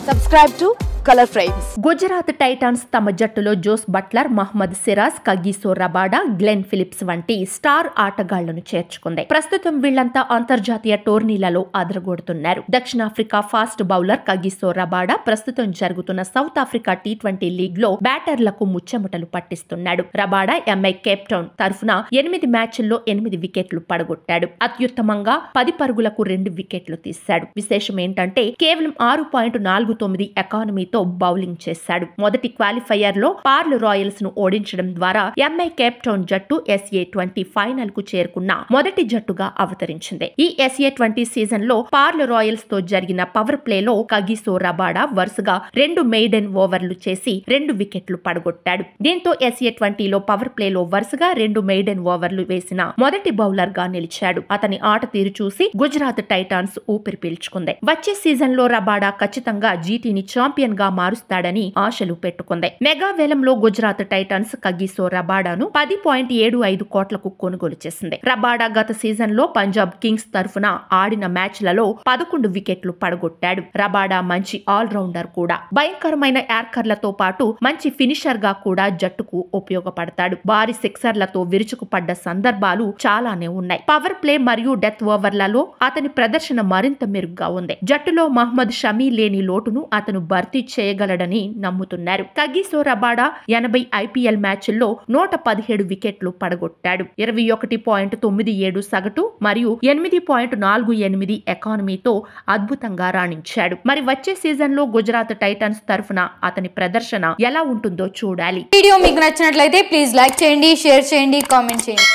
Subscribe to Color Frames. Gujarat Titans తమ జట్టులో Jos Buttler, Mohammed Siraj, Kagiso Rabada, Glenn Phillips వంటి star ఆటగాళ్లను చేర్చుకుంది. ప్రస్తుతం వీళ్లంతా అంతర్జాతీయ టోర్నీలలో అదరగొడుతున్నారు. దక్షిణాఫ్రికా ఫాస్ట్ బౌలర్ కగిసో రబాడా ప్రస్తుతం జరుగుతున్న సౌత్ ఆఫ్రికా T20 లీగ్ లో బ్యాటర్లకు ముచ్చెముటలు పట్టిస్తున్నాడు. రబాడా ఎంఐ కేప్ టౌన్ తరఫున 8 మ్యాచ్ల్లో 8 వికెట్లు పడగొట్టాడు. అత్యుత్తమంగా 10 పరుగులకు 2 వికెట్లు తీశాడు. విశేషం ఏంటంటే కేవలం 6.49 ఎకానమీతో బౌలింగ్ చేశాడు. మొదటి క్వాలిఫైయర్ లో పార్ల్ రాయల్స్ ను ఓడించడం ద్వారా ఎంఐ కేప్ టౌన్ జట్టు SA20 ఫైనల్ కు చేరుకున్న మొదటి జట్టుగా అవతరించింది. ఈ SA20 సీజన్ లో పార్ల్ రాయల్స్ తో జరిగిన పవర్ ప్లే లో కగిసో రబాడా వరుసగా 2 మెయిడెన్ ఓవర్లు చేసి 2 వికెట్లు పడగొట్టాడు. దీంతో SA20 లో పవర్ ప్లే లో వరుసగా 2 మెయిడెన్ ఓవర్లు వేసిన మొదటి బౌలర్ గా నిలిచాడు. అతని ఆట తీరు చూసి గుజరాత్ టైటాన్స్ ఊపిరి పీల్చుకుంది. వచ్చే సీజన్ లో రబాడా ఖచ్చితంగా జీటీని ఛాంపియన్ గా మారుస్తాడని ఆశలు పెట్టుకుంది. మెగా వేలంలో గుజరాత్ టైటాన్స్ కగిసో రబాడాను 10.75 కోట్లకు కొనుగోలు చేసింది. రబాడా గత సీజన్ లో పంజాబ్ కింగ్స్ తరఫున ఆడిన మ్యాచ్లలో 11 వికెట్లు పడగొట్టాడు. రబాడా మంచి ఆల్ రౌండర్ కూడా. భయంకరమైన యార్కర్లతో పాటు మంచి ఫినిషర్ గా కూడా జట్టుకు ఉపయోగపడతాడు. భారీ సిక్సర్లతో విరుచుకుపడ్డ సందర్భాలు చాలానే ఉన్నాయి. పవర్ ప్లే మరియు డెత్ ఓవర్లలో అతని ప్రదర్శన మరింత మెరుగ్గా ఉంది. జట్టులో మహ్మద్ షమీ లేని లోటును అతను భర్తీ చేయగలడని నమ్ముతున్నారు. కగిసో రబాడా 80 IPL మ్యాచ్ల్లో 117 వికెట్లు పడగొట్టాడు. 21.97 సగటు మరియు 8.48 ఎకానమీతో అద్భుతంగా రాణించాడు. మరి వచ్చే సీజన్ లో గుజరాత్ టైటాన్స్ తరఫున అతని ప్రదర్శన ఎలా ఉంటుందో చూడాలి. వీడియో మీకు నచ్చినట్లయితే ప్లీజ్ లైక్ చేయండి, షేర్ చేయండి, కామెంట్ చేయండి.